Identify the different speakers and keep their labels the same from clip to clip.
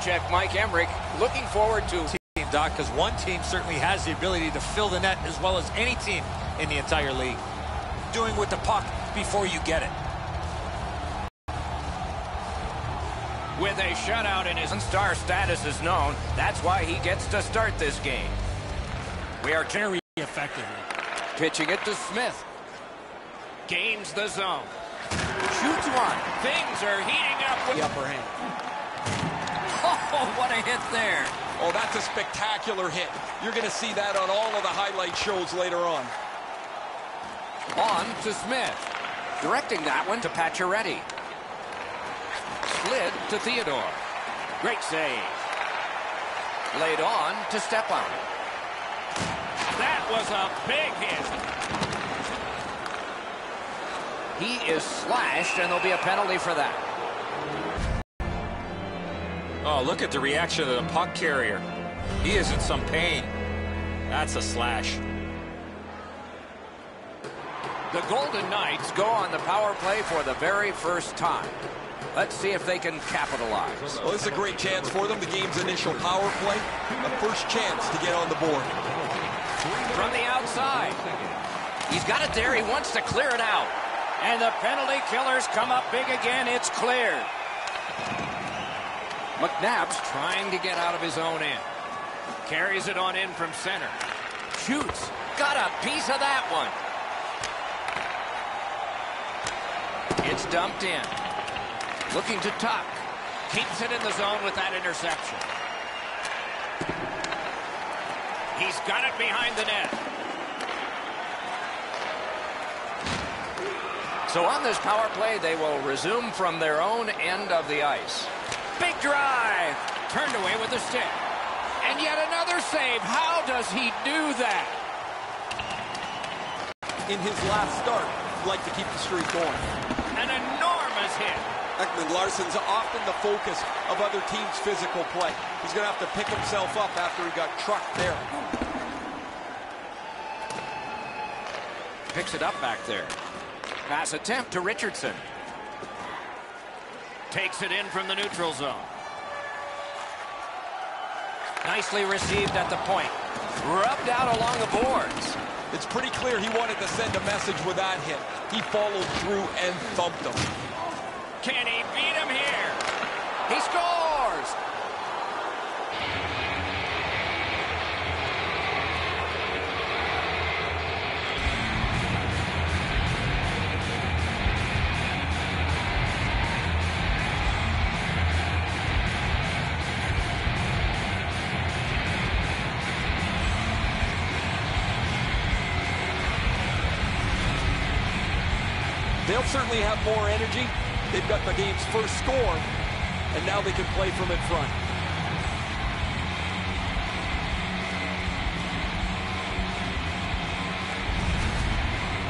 Speaker 1: check, Mike Emmerich. Looking forward to
Speaker 2: team, Doc, because one team certainly has the ability to fill the net as well as any team in the entire league. Doing with the puck before you get it.
Speaker 1: With a shutout in his star status is known, that's why he gets to start this game. We are
Speaker 2: very effectively.
Speaker 1: Pitching it to Smith. Gains the zone. Shoots one. Things are heating up with
Speaker 3: the upper hand.
Speaker 1: Oh, what a hit there.
Speaker 3: Oh, that's a spectacular hit. You're going to see that on all of the highlight shows later on.
Speaker 1: On to Smith. Directing that one to Pacioretty. Slid to Theodore. Great save. Laid on to Stepan. That was a big hit. He is slashed, and there'll be a penalty for that.
Speaker 2: Oh, look at the reaction of the puck carrier. He is in some pain. That's a slash.
Speaker 1: The Golden Knights go on the power play for the very first time. Let's see if they can capitalize.
Speaker 3: Well, this is a great chance for them. The game's initial power play. The first chance to get on the board.
Speaker 1: From the outside. He's got it there. He wants to clear it out. And the penalty killers come up big again. It's cleared. McNabb's trying to get out of his own end. Carries it on in from center. Shoots. Got a piece of that one. It's dumped in. Looking to tuck. Keeps it in the zone with that interception. He's got it behind the net. So on this power play, they will resume from their own end of the ice. Big drive. Turned away with the stick. And yet another save. How does he do that?
Speaker 3: In his last start, he'd like to keep the streak going.
Speaker 1: An enormous hit.
Speaker 3: Ekman Larsson's often the focus of other teams' physical play. He's going to have to pick himself up after he got trucked there.
Speaker 1: Picks it up back there. Pass attempt to Richardson. Takes it in from the neutral zone. Nicely received at the point. Rubbed out along the boards.
Speaker 3: It's pretty clear he wanted to send a message with that hit. He followed through and thumped him.
Speaker 1: Can he beat him here? He scores!
Speaker 3: They'll certainly have more energy. They've got the game's first score, and now they can play from in front.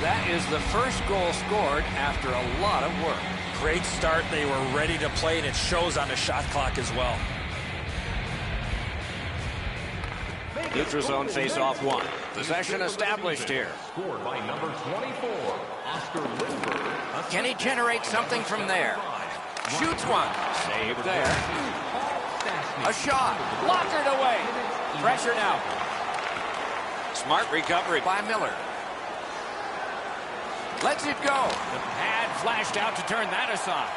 Speaker 1: That is the first goal scored after a lot of work.
Speaker 2: Great start. They were ready to play, and it shows on the shot clock as well.
Speaker 1: Neutral zone face-off one. Possession established here.
Speaker 4: Scored by number 24, Oscar Lindbergh.
Speaker 1: Can he generate something from there? Shoots one. Save there. A shot. Blockered away. Pressured out. Smart recovery by Miller. Lets it go. The pad flashed out to turn that aside.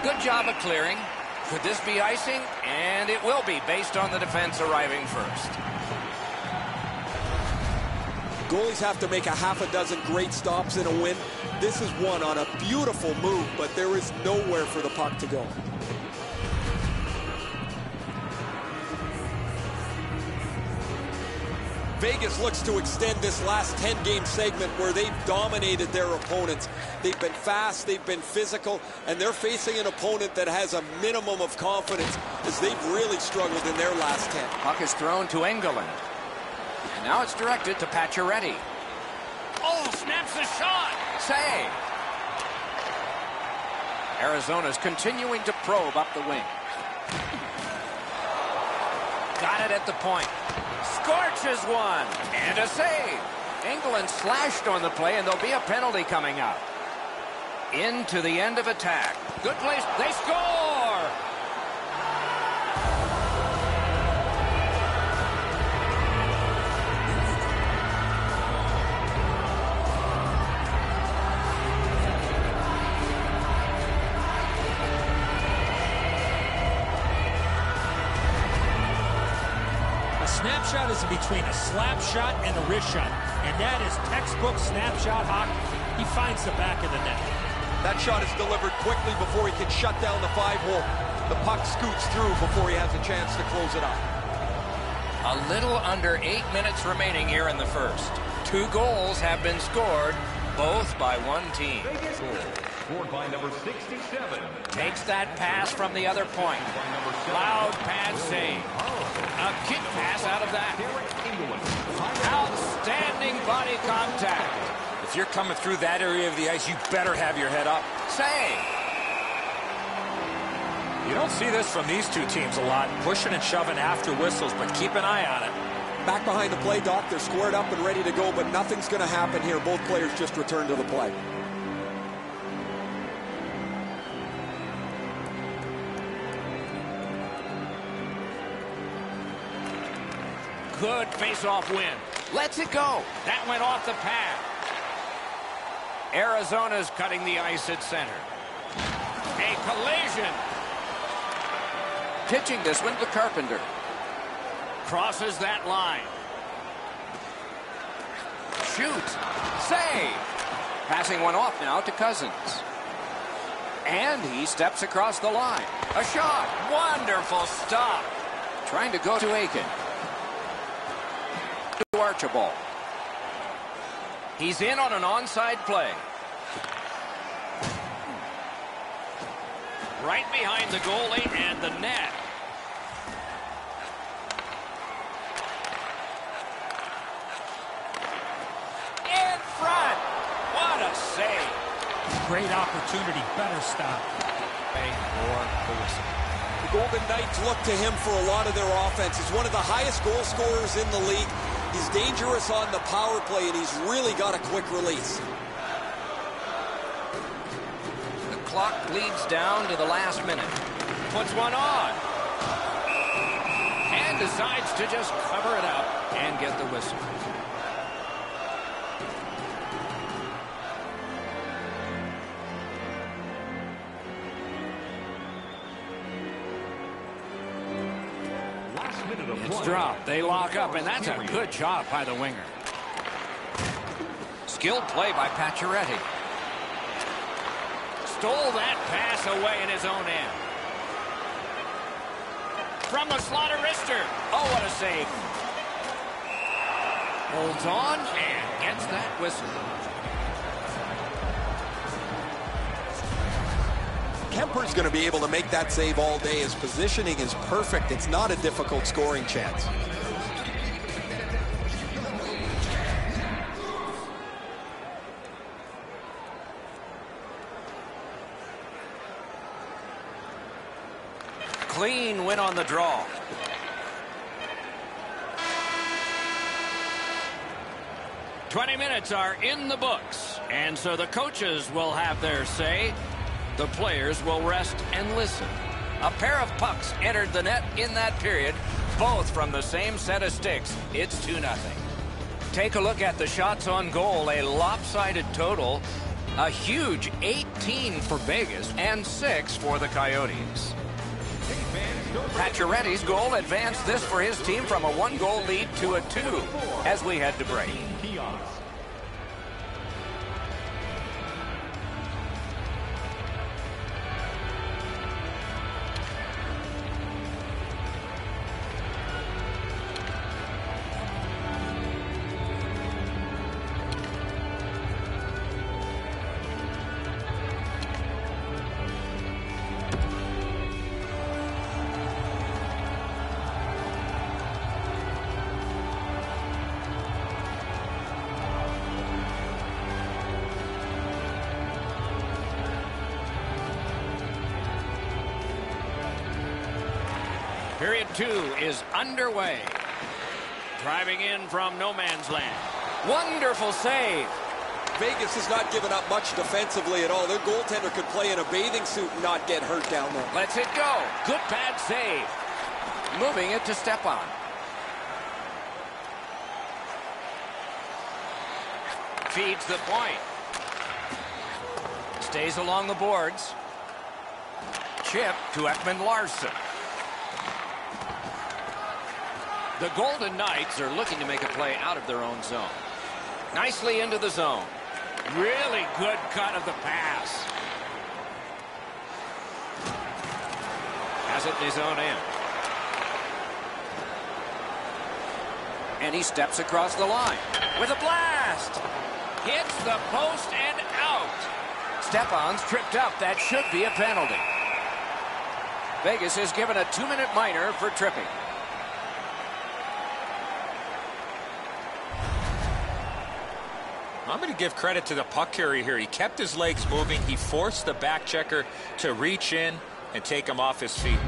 Speaker 1: Good job of clearing. Could this be icing? And it will be, based on the defense arriving first.
Speaker 3: Goalies have to make a half a dozen great stops in a win. This is one on a beautiful move, but there is nowhere for the puck to go. Vegas looks to extend this last 10-game segment where they've dominated their opponents. They've been fast, they've been physical, and they're facing an opponent that has a minimum of confidence as they've really struggled in their last 10.
Speaker 1: Puck is thrown to Engelland. And now it's directed to Pacioretty. Oh, snaps the shot! Save! Arizona's continuing to probe up the wing. Got it at the point. Scorches one. And a save. Engelland slashed on the play, and there'll be a penalty coming out. Into the end of attack. Good place. They score!
Speaker 2: snapshot is between a slap shot and a wrist shot, and that is textbook snapshot hockey. He finds the back of the net.
Speaker 3: That shot is delivered quickly before he can shut down the 5-hole. The puck scoots through before he has a chance to close it up.
Speaker 1: A little under 8 minutes remaining here in the first. 2 goals have been scored, both by one team.
Speaker 4: Scored by number 67.
Speaker 1: Takes that pass from the other point. Loud pad save. A kick pass out of that. Outstanding body contact.
Speaker 2: If you're coming through that area of the ice, you better have your head up.
Speaker 1: Save.
Speaker 2: You don't see this from these two teams a lot, pushing and shoving after whistles, but keep an eye on it.
Speaker 3: Back behind the play, Doc. They're squared up and ready to go, but nothing's going to happen here. Both players just return to the play.
Speaker 1: Good face-off win. Lets it go. That went off the pad. Arizona's cutting the ice at center. A collision. Pitching this one to Carpenter. Crosses that line. Shoots. Save. Passing one off now to Cousins. And he steps across the line. A shot. Wonderful stop. Trying to go to Aiken. To Archibald. He's in on an onside play. Right behind the goalie and the net. In front. What a save.
Speaker 2: Great opportunity. Better stop.
Speaker 1: Or the whistle.
Speaker 3: The Golden Knights look to him for a lot of their offense. He's one of the highest goal scorers in the league. He's dangerous on the power play, and he's really got a quick release.
Speaker 1: The clock leads down to the last minute. Puts one on. And decides to just cover it up and get the whistle. It's dropped. They lock up, and that's a good job by the winger. Skilled play by Pacioretty. Stole that pass away in his own end. From the slaughter wrister. Oh, what a save. Holds on and gets that whistle.
Speaker 3: Kemper's going to be able to make that save all day. His positioning is perfect. It's not a difficult scoring chance.
Speaker 1: Clean win on the draw. "20 minutes are in the books, and so the coaches will have their say. The players will rest and listen." A pair of pucks entered the net in that period, both from the same set of sticks. It's 2-0. Take a look at the shots on goal. A lopsided total. A huge 18 for Vegas and 6 for the Coyotes. Pacioretty's goal advanced this for his team from a 1-goal lead to a 2 as we head to break. Period 2 is underway. Driving in from no man's land. Wonderful save.
Speaker 3: Vegas has not given up much defensively at all. Their goaltender could play in a bathing suit and not get hurt down there.
Speaker 1: Lets it go. Good pad save. Moving it to Stepan. Feeds the point. Stays along the boards. Chip to Ekman Larson. The Golden Knights are looking to make a play out of their own zone. Nicely into the zone. Really good cut of the pass. Has it in his own end. And he steps across the line with a blast. Hits the post and out. Stepan's tripped up. That should be a penalty. Vegas has given a 2-minute minor for tripping.
Speaker 5: I'm going to give credit to the puck carrier here. He kept his legs moving. He forced the back checker to reach in and take him off his feet.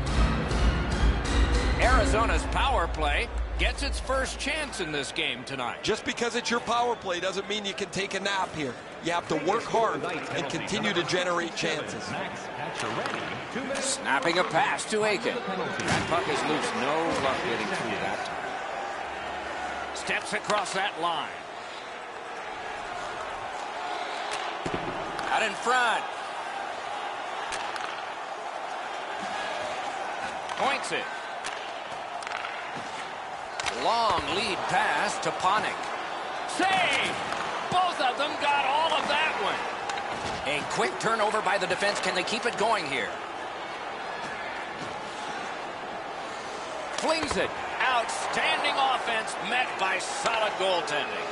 Speaker 1: Arizona's power play gets its first chance in this game tonight.
Speaker 3: Just because it's your power play doesn't mean you can take a nap here. You have to work hard and continue to generate chances.
Speaker 1: Snapping a pass to Aiken. That puck is loose. No luck getting through that time. Steps across that line. Out in front. Points it. Long lead pass to Panik. Save! Both of them got all of that one. A quick turnover by the defense. Can they keep it going here? Flings it. Outstanding offense met by solid goaltending.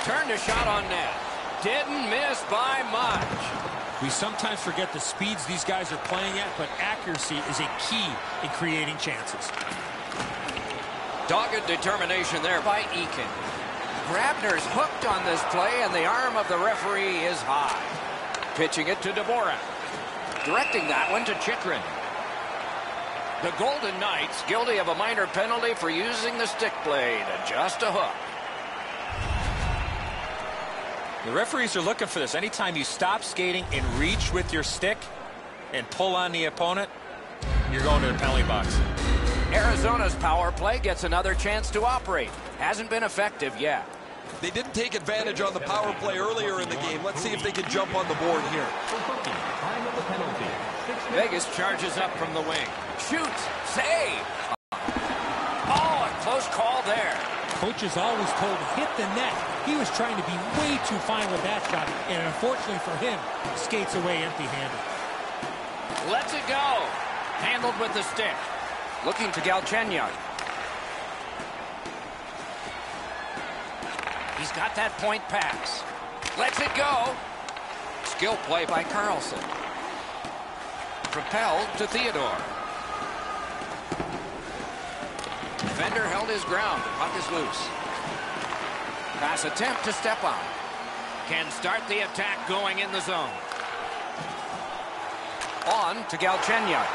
Speaker 1: Turned a shot on net. Didn't miss by much.
Speaker 2: We sometimes forget the speeds these guys are playing at, but accuracy is a key in creating chances.
Speaker 1: Dogged determination there by Eakin. Grabner's hooked on this play, and the arm of the referee is high. Pitching it to Dvorak. Directing that one to Chychrun. The Golden Knights guilty of a minor penalty for using the stick blade. Just a hook.
Speaker 5: The referees are looking for this. Anytime you stop skating and reach with your stick and pull on the opponent, you're going to the penalty box.
Speaker 1: Arizona's power play gets another chance to operate. Hasn't been effective yet.
Speaker 3: They didn't take advantage on the power play earlier in the game. Let's see if they can jump on the board here.
Speaker 1: Vegas charges up from the wing. Shoots. Save. Oh, a close call there.
Speaker 2: Coach is always told to hit the net. He was trying to be way too fine with that shot, and unfortunately for him, skates away empty-handed.
Speaker 1: Lets it go. Handled with the stick. Looking to Galchenyuk. He's got that point pass. Lets it go. Skill play by Carlson. Propelled to Theodore. Defender held his ground. The puck is loose. Pass attempt to Stepan. Can start the attack going in the zone. On to Galchenyuk.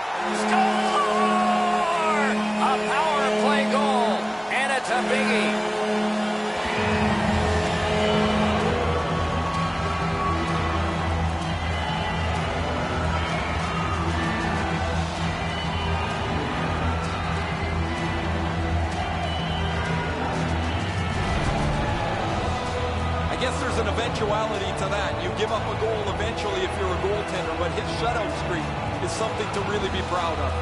Speaker 1: Score! A power play goal, and it's a biggie.
Speaker 3: I guess there's an eventuality to that. You give up a goal eventually if you're a goaltender, but his shutout streak is something to really be proud of.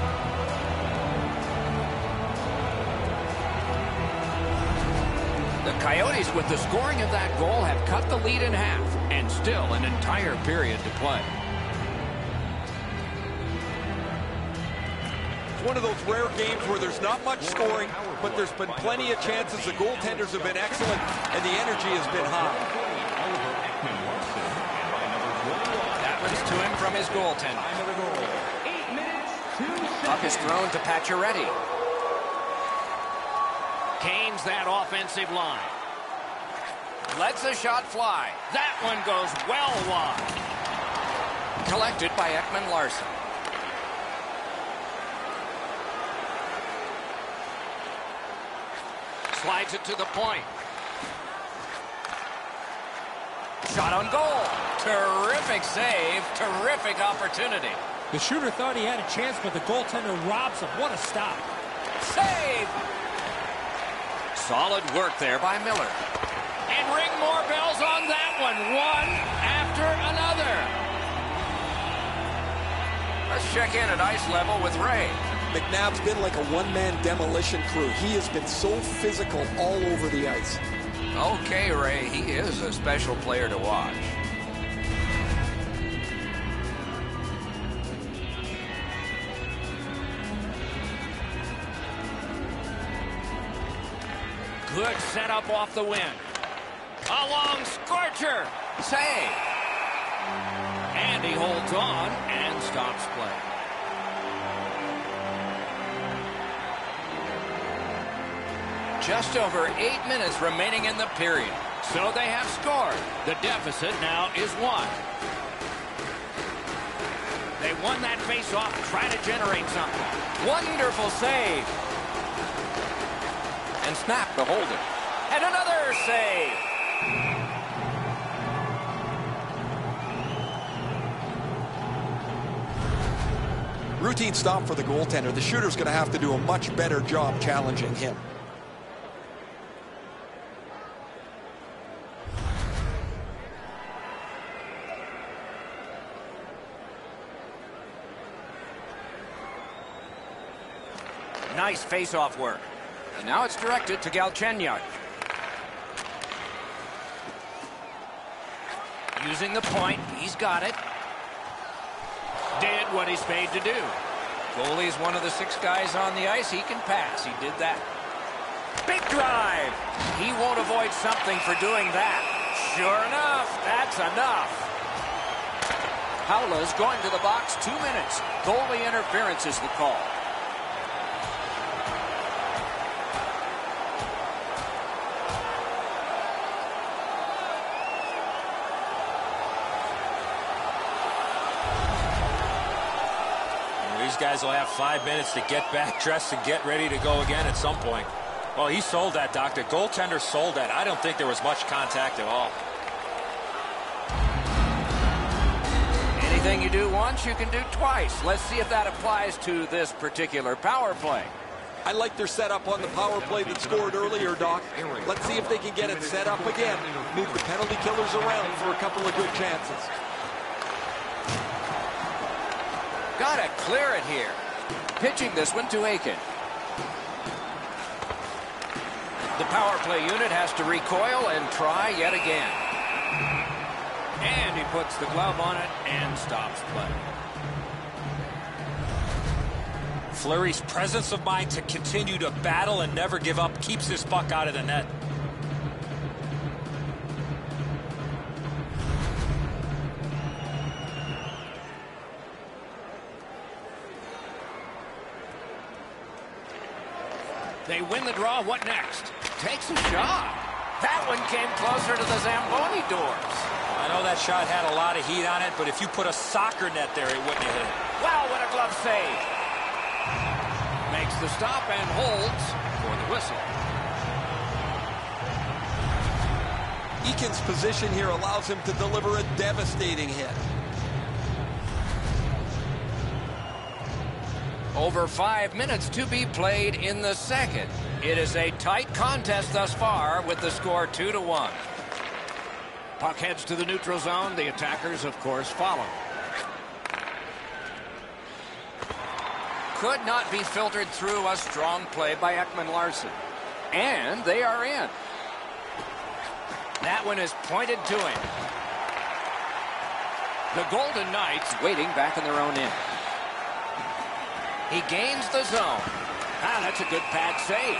Speaker 1: The Coyotes, with the scoring of that goal, have cut the lead in half, and still an entire period to play.
Speaker 3: It's one of those rare games where there's not much scoring, but there's been plenty of chances. The goaltenders have been excellent, and the energy has been high.
Speaker 1: That one's to him from his goaltender. Puck is thrown to Pacioretty. Canes that offensive line. Lets the shot fly. That one goes well wide. Collected by Ekman-Larsson. Slides it to the point. Shot on goal. Terrific save. Terrific opportunity.
Speaker 2: The shooter thought he had a chance, but the goaltender robs him. What a stop.
Speaker 1: Save. Solid work there by Miller. And ring more bells on that one. One after another. A Let's check in at ice level with Ray.
Speaker 3: McNabb's been like a one-man demolition crew. He has been so physical all over the ice.
Speaker 1: Okay, Ray, he is a special player to watch.
Speaker 6: Good setup off the wing. A long scorcher.
Speaker 1: Save.
Speaker 6: And he holds on and stops play.
Speaker 1: Just over 8 minutes remaining in the period.
Speaker 6: So they have scored. The deficit now is 1. They won that face-off. Try to generate something.
Speaker 1: Wonderful save. And snap to hold it. And another save.
Speaker 3: Routine stop for the goaltender. The shooter's going to have to do a much better job challenging him.
Speaker 1: Nice face-off work. And now it's directed to Galchenyuk.
Speaker 6: Using the point, he's got it. Did what he's paid to do.
Speaker 1: Goalie's one of the 6 guys on the ice. He can pass. He did that. Big drive. He won't avoid something for doing that. Sure enough, that's enough. Howla's going to the box. 2 minutes. Goalie interference is the call.
Speaker 5: These guys will have 5 minutes to get back dressed and get ready to go again at some point. Well, he sold that, Doc. The goaltender sold that. I don't think there was much contact at all.
Speaker 1: Anything you do once, you can do twice. Let's see if that applies to this particular power play.
Speaker 3: I like their setup on the power play that scored earlier, Doc. Let's see if they can get it set up again. Move the penalty killers around for a couple of good chances.
Speaker 1: Gotta clear it here. Pitching this one to Aiken. The power play unit has to recoil and try yet again.
Speaker 6: And he puts the glove on it and stops play.
Speaker 5: Fleury's presence of mind to continue to battle and never give up keeps this puck out of the net.
Speaker 6: They win the draw. What next?
Speaker 1: Takes a shot. That one came closer to the Zamboni doors.
Speaker 5: I know that shot had a lot of heat on it, but if you put a soccer net there, it wouldn't have hit it.
Speaker 1: Wow, what a glove save.
Speaker 6: Makes the stop and holds for the whistle.
Speaker 3: Eakin's position here allows him to deliver a devastating hit.
Speaker 1: Over 5 minutes to be played in the second. It is a tight contest thus far with the score 2-1.
Speaker 6: Puck heads to the neutral zone. The attackers, of course, follow.
Speaker 1: Could not be filtered through a strong play by Ekman-Larsson. And they are in. That one is pointed to him.
Speaker 6: The Golden Knights
Speaker 1: waiting back in their own end. He gains the zone.
Speaker 6: Ah, that's a good pad save.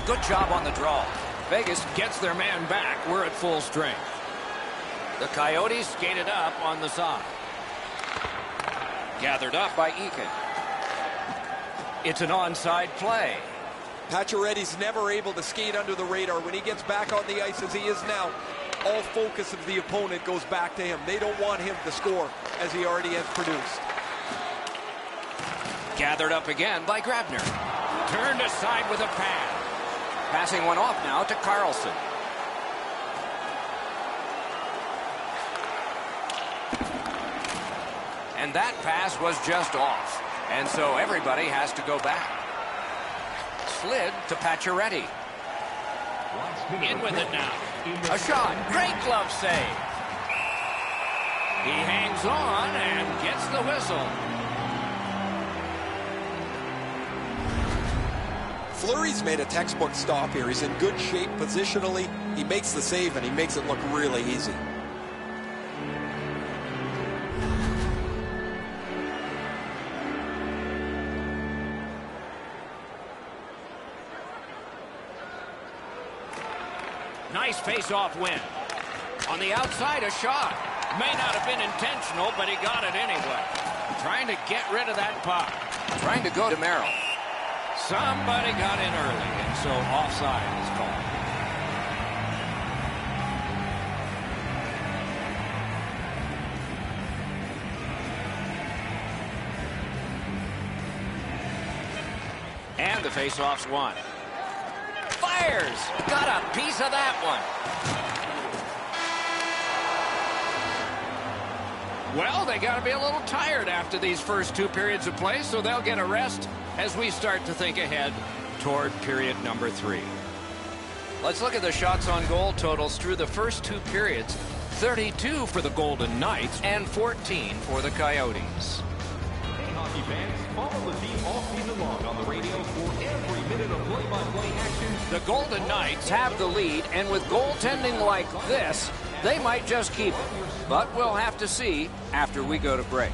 Speaker 1: Good job on the draw.
Speaker 6: Vegas gets their man back. We're at full strength.
Speaker 1: The Coyotes skated up on the side. Gathered up by Eakin. It's an onside play.
Speaker 3: Pacioretty's never able to skate under the radar. When he gets back on the ice as he is now, all focus of the opponent goes back to him. They don't want him to score as he already has produced.
Speaker 1: Gathered up again by Grabner.
Speaker 6: Turned aside with a pad.
Speaker 1: Passing one off now to Carlson. And that pass was just off. And so everybody has to go back. Slid to Pacioretty.
Speaker 6: In with it now.
Speaker 1: A shot.
Speaker 6: Great glove save. He hangs on and gets the whistle.
Speaker 3: Fleury's made a textbook stop here. He's in good shape positionally. He makes the save, and he makes it look really easy.
Speaker 6: Nice face-off win. On the outside, a shot. May not have been intentional, but he got it anyway. Trying to get rid of that puck.
Speaker 1: Trying to go to Merrill.
Speaker 6: Somebody got in early, and so offside is called. And the face-off's won. Fires! Got a piece of that one. Well, they got to be a little tired after these first 2 periods of play, so they'll get a rest as we start to think ahead toward period number 3. Let's look at the shots on goal totals through the first 2 periods. 32 for the Golden Knights and 14 for the Coyotes.
Speaker 4: Hey, hockey fans, follow the team all season long on the radio for every minute of play-by-play action.
Speaker 6: The Golden Knights have the lead, and with goaltending like this, they might just keep it. But we'll have to see after we go to break.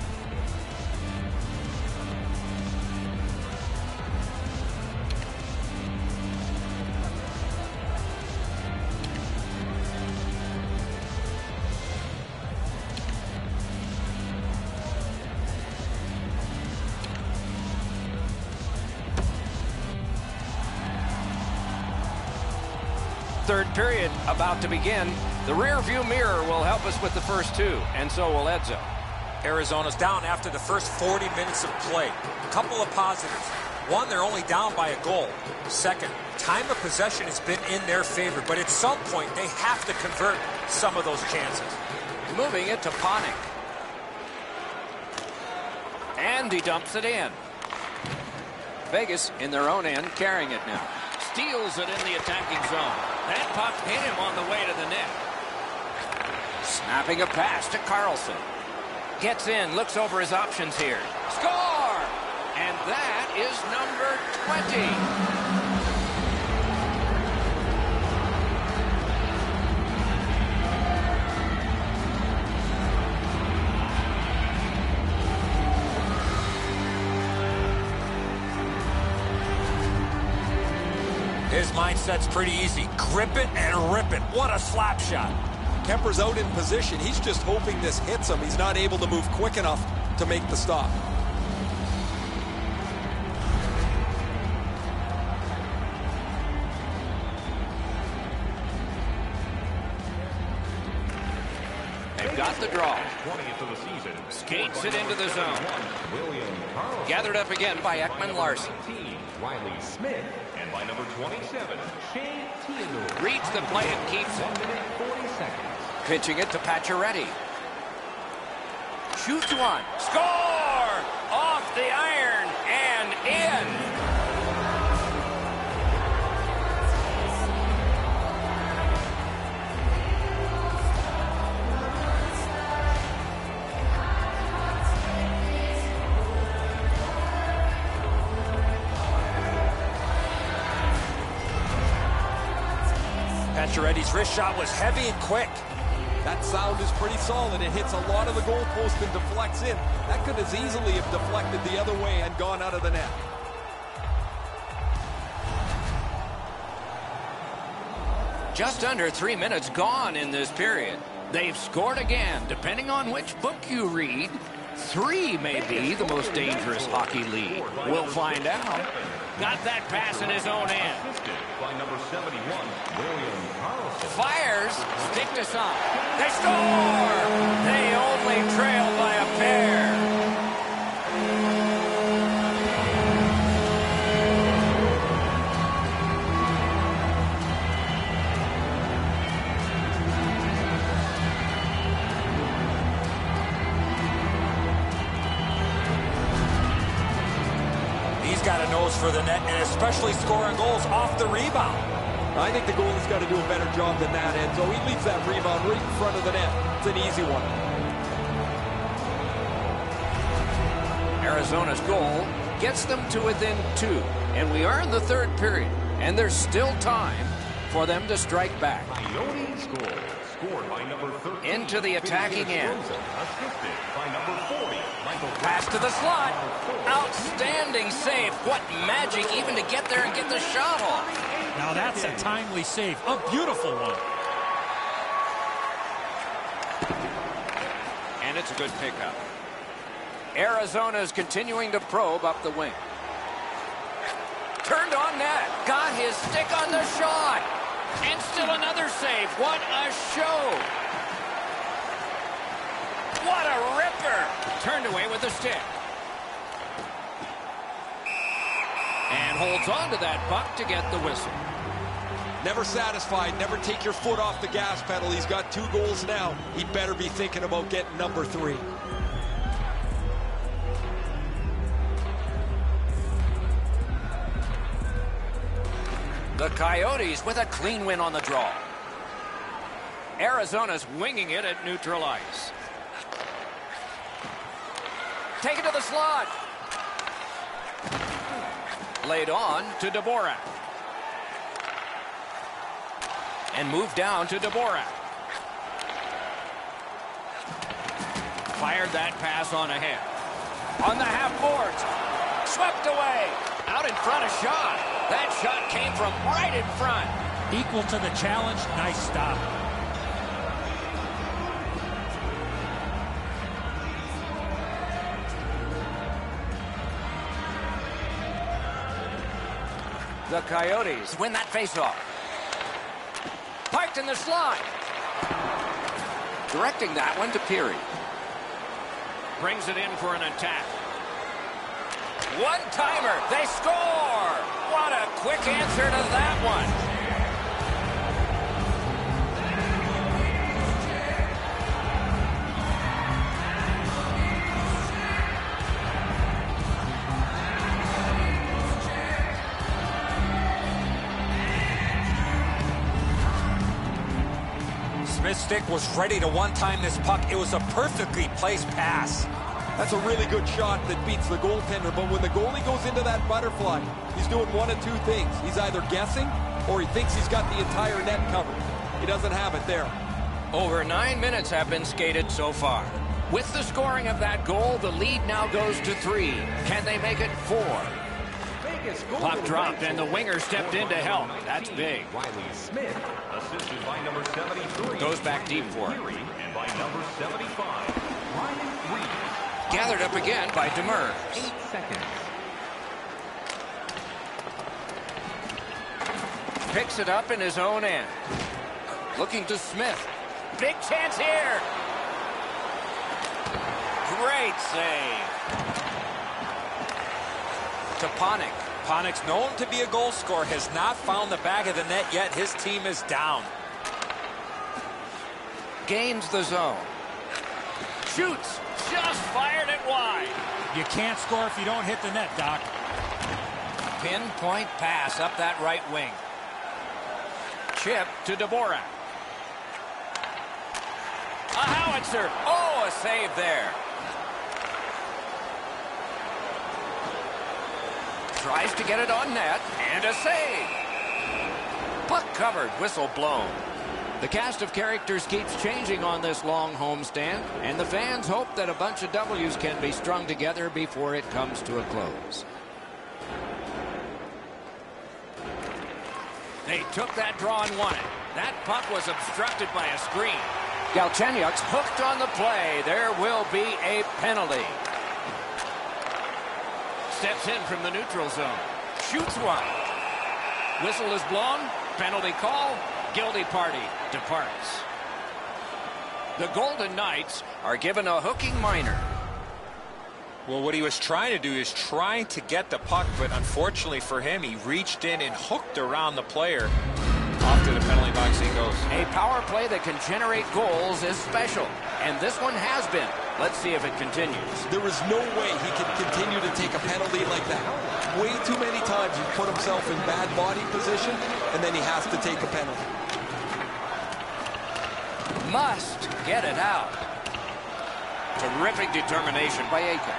Speaker 6: Third period about to begin. The rear view mirror will help us with the first 2, and so will Edzo.
Speaker 2: Arizona's down after the first 40 minutes of play. A couple of positives. One, they're only down by a goal. Second, time of possession has been in their favor, but at some point they have to convert some of those chances.
Speaker 6: Moving it to Panik. And he dumps it in. Vegas in their own end, carrying it now. Steals it in the attacking zone. That puck hit him on the way to the net. Snapping a pass to Carlson. Gets in, looks over his options here. Score! And that is number 20.
Speaker 2: His mindset's pretty easy. Grip it and rip it. What a slap shot.
Speaker 3: Kemper's out in position. He's just hoping this hits him. He's not able to move quick enough to make the stop.
Speaker 6: They've got the draw. Skates it into the zone. Gathered up again by Ekman Larson.
Speaker 4: Riley Smith, and by number 27, Shea Theodore.
Speaker 6: Reads the play and keeps it.
Speaker 4: 1 minute, 40 seconds.
Speaker 6: Pitching it to Pacioretty. Shoots one. Score! Off the iron and in.
Speaker 2: Pacioretty's wrist shot was heavy and quick.
Speaker 3: That sound is pretty solid. It hits a lot of the goalpost and deflects in. That could as easily have deflected the other way and gone out of the net.
Speaker 6: Just under 3 minutes gone in this period. They've scored again. Depending on which book you read, 3 may be the most dangerous hockey league. We'll find out. Got that pass in his own end.
Speaker 4: Assisted by number 71, William Carlson.
Speaker 6: Fires. Stick to some. They score! They only trail by a pair.
Speaker 2: He's got a nose for the net, and especially scoring goals off the rebound.
Speaker 3: I think the goalie's got to do a better job than that, Enzo. He leaves that rebound right in front of the net. It's an easy one.
Speaker 6: Arizona's goal gets them to within 2. And we are in the third period. And there's still time for them to strike back.
Speaker 4: Coyotes goal, scored by number 13.
Speaker 6: Into the attacking end.
Speaker 4: Assisted by number 40.
Speaker 6: Pass to the slot. Outstanding save. What magic even to get there and get the shot off.
Speaker 2: Now that's a timely save. A beautiful one.
Speaker 6: And it's a good pickup. Arizona's continuing to probe up the wing. Turned on net. Got his stick on the shot. And still another save. What a show. What a ripper. Turned away with the stick. And holds on to that puck to get the whistle.
Speaker 3: Never satisfied. Never take your foot off the gas pedal. He's got 2 goals now. He better be thinking about getting number 3.
Speaker 6: The Coyotes with a clean win on the draw. Arizona's winging it at neutral ice. Take it to the slot. Laid on to Dvorak. And moved down to Dvorak. Fired that pass on ahead. On the half boards. Swept away. Out in front, a shot. That shot came from right in front.
Speaker 2: Equal to the challenge. Nice stop.
Speaker 6: The Coyotes win that faceoff. Parked in the slot. Directing that one to Peary. Brings it in for an attack. One-timer. They score. What a quick answer to that one.
Speaker 2: Smith's stick was ready to one-time this puck. It was a perfectly placed pass.
Speaker 3: That's a really good shot that beats the goaltender, but when the goalie goes into that butterfly, he's doing one of 2 things. He's either guessing or he thinks he's got the entire net covered. He doesn't have it there.
Speaker 6: Over 9 minutes have been skated so far. With the scoring of that goal, the lead now goes to 3. Can they make it 4? Puck dropped, and the winger stepped in to help. That's big.
Speaker 4: Riley Smith, assisted by number 73.
Speaker 6: Goes back deep for it.
Speaker 4: And by number 75, Ryan Reed.
Speaker 6: Gathered up again by Demers.
Speaker 4: 8 seconds.
Speaker 6: Picks it up in his own end. Looking to Smith. Big chance here. Great save. To Panik.
Speaker 2: Panik's known to be a goal scorer, has not found the back of the net yet. His team is down.
Speaker 6: Gains the zone. Shoots. Just fired it wide.
Speaker 2: You can't score if you don't hit the net, Doc.
Speaker 6: Pinpoint pass up that right wing. Chip to Dvorak. A howitzer. Oh, a save there. Tries to get it on net, and a save. Puck covered, whistle blown. The cast of characters keeps changing on this long homestand, and the fans hope that a bunch of W's can be strung together before it comes to a close. They took that draw and won it. That puck was obstructed by a screen. Galchenyuk's hooked on the play. There will be a penalty. Steps in from the neutral zone. Shoots one. Whistle is blown. Penalty call. Guilty party departs. The Golden Knights are given a hooking minor.
Speaker 5: Well, what he was trying to do is trying to get the puck, but unfortunately for him, he reached in and hooked around the player. Off to the penalty box he goes.
Speaker 6: A power play that can generate goals is special, and this one has been. Let's see if it continues.
Speaker 3: There is no way he can continue to take a penalty like that. Way too many times he's put himself in bad body position, and then he has to take a penalty.
Speaker 6: Must get it out. Terrific determination by Aiken.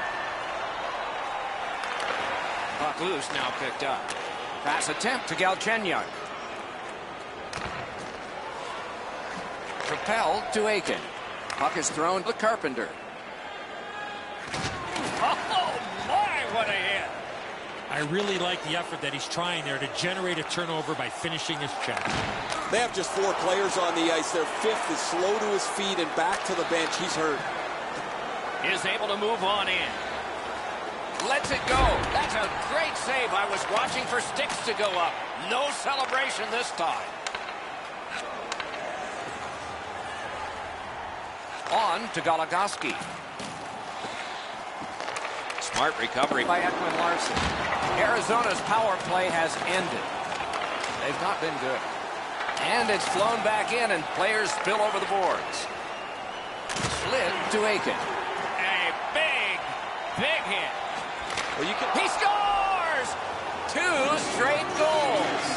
Speaker 6: Puck loose, now picked up. Pass attempt to Galchenyuk. Propelled to Aiken. Puck is thrown to Carpenter. Oh, my, what a hit.
Speaker 2: I really like the effort that he's trying there to generate a turnover by finishing his check.
Speaker 3: They have just 4 players on the ice. Their fifth is slow to his feet and back to the bench. He's hurt.
Speaker 6: Is able to move on in. Lets it go. That's a great save. I was watching for sticks to go up. No celebration this time. On to Goligoski. Smart recovery by Ekman Larson. Arizona's power play has ended. They've not been good. And it's flown back in, and players spill over the boards. Slid to Aiken. A big hit.
Speaker 3: Well, you can...
Speaker 6: He scores! 2 straight goals.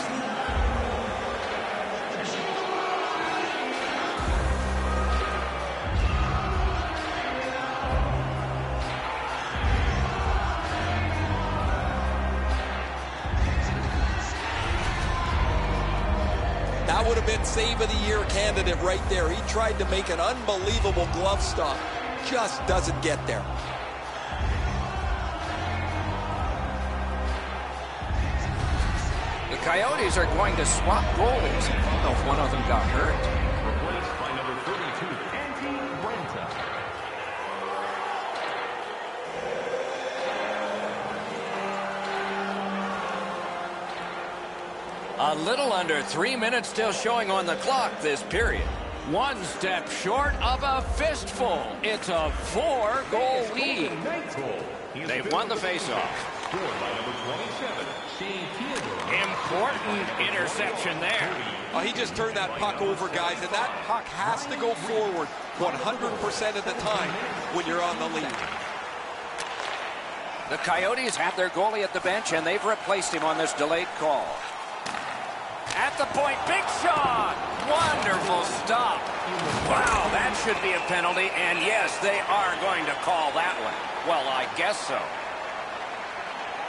Speaker 3: That would have been Save of the Year candidate right there. He tried to make an unbelievable glove stop. Just doesn't get there.
Speaker 6: The Coyotes are going to swap goalies. I don't know if one of them got hurt.
Speaker 4: Replaced by number 32, Antti Ranta.
Speaker 6: A little under 3 minutes still showing on the clock this period. One step short of a fistful. It's a 4-goal lead. They've won the faceoff.
Speaker 4: Scored by number 27, Shane Theodore.
Speaker 6: Important interception there.
Speaker 3: He just turned that puck over, guys, and that puck has to go forward 100% of the time when you're on the lead.
Speaker 6: The Coyotes have their goalie at the bench, and they've replaced him on this delayed call. At the point, big shot! Wonderful stop. Wow, that should be a penalty, and yes, they are going to call that one. Well, I guess so.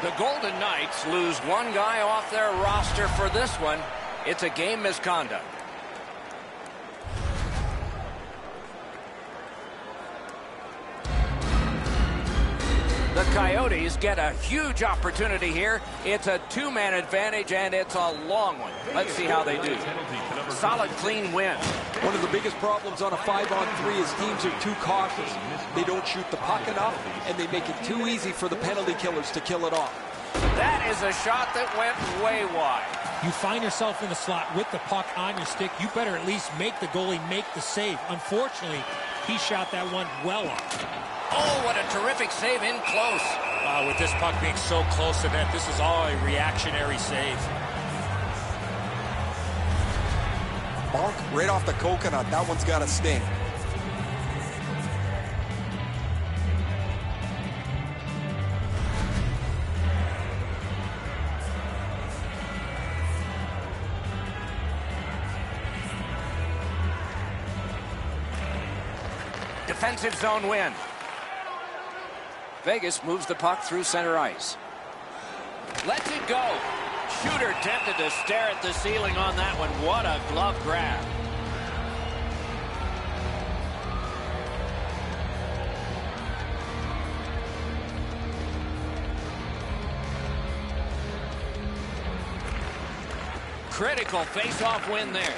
Speaker 6: The Golden Knights lose one guy off their roster for this one. It's a game misconduct. The Coyotes get a huge opportunity here. It's a 2-man advantage, and it's a long one. Let's see how they do. Solid, clean win.
Speaker 3: One of the biggest problems on a 5-on-3 is teams are too cautious. They don't shoot the puck enough, and they make it too easy for the penalty killers to kill it off.
Speaker 6: That is a shot that went way wide.
Speaker 2: You find yourself in the slot with the puck on your stick, you better at least make the goalie make the save. Unfortunately, he shot that one well off.
Speaker 6: Oh, what a terrific save in close.
Speaker 2: With this puck being so close to net, this is all a reactionary save.
Speaker 3: Bonk right off the coconut. That one's got to sting.
Speaker 6: Defensive zone win. Vegas moves the puck through center ice. Lets it go. Shooter tempted to stare at the ceiling on that one. What a glove grab. Critical face-off win there.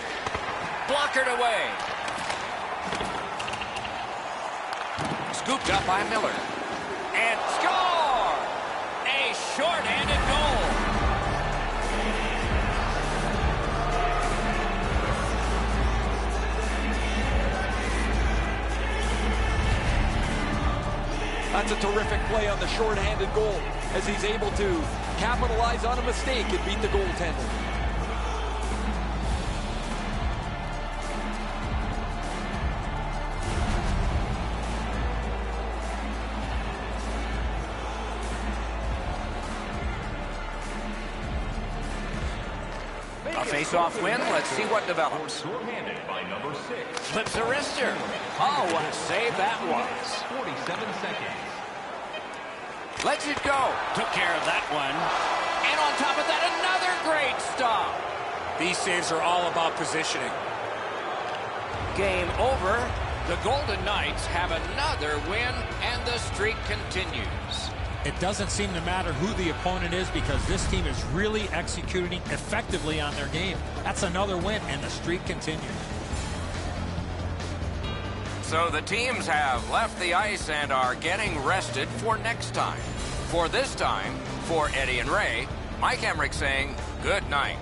Speaker 6: Blockered away. Scooped up by Miller. And score! A short-handed goal.
Speaker 3: That's a terrific play on the short-handed goal as he's able to capitalize on a mistake and beat the goaltender.
Speaker 6: A face-off win. Let's see what develops.
Speaker 4: Shorthanded by number 6.
Speaker 6: Flips a wrister. Oh, what a save that was.
Speaker 4: 47 seconds.
Speaker 6: Lets it go. Took care of that one. And on top of that, another great stop.
Speaker 2: These saves are all about positioning.
Speaker 6: Game over. The Golden Knights have another win, and the streak continues.
Speaker 7: It doesn't seem to matter who the opponent is because this team is really executing effectively on their game. That's another win, and the streak continues.
Speaker 1: So the teams have left the ice and are getting rested for next time. For this time, for Eddie and Ray, Mike Emmerich saying good night.